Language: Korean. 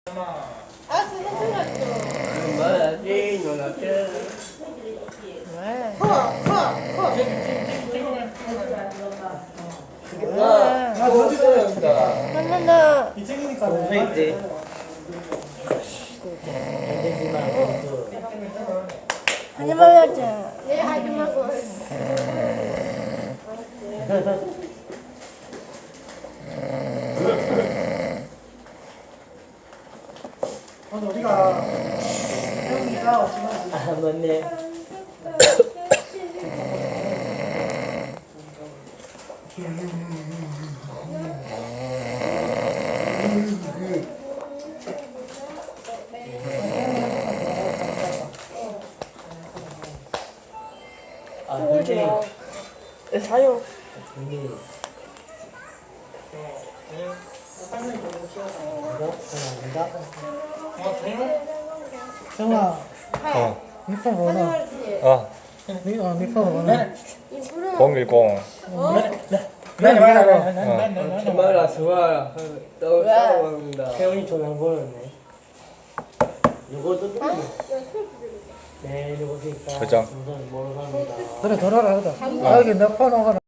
아, 생각났어. 말하지 놀랍게. 왜? 나 어디가 여기다. 하나나. 이쟁이니까 동생이지. 견디지 말고. 하지 말자. 예, 하지 말고. 오늘 우리가 태훈이가 지금 아 맞네. 아 근데 사요. 근데 태훈아 니폰 번호 니폰 번호 010. 정말라 좋아요. 또 싸워본다. 태훈이 전화 안 걸었네. 이것도 또 네, 이거 보니까 저장. 우선 뭐로 갑니다. 그래 전화를 하거든 아 여기 내 폰 오거든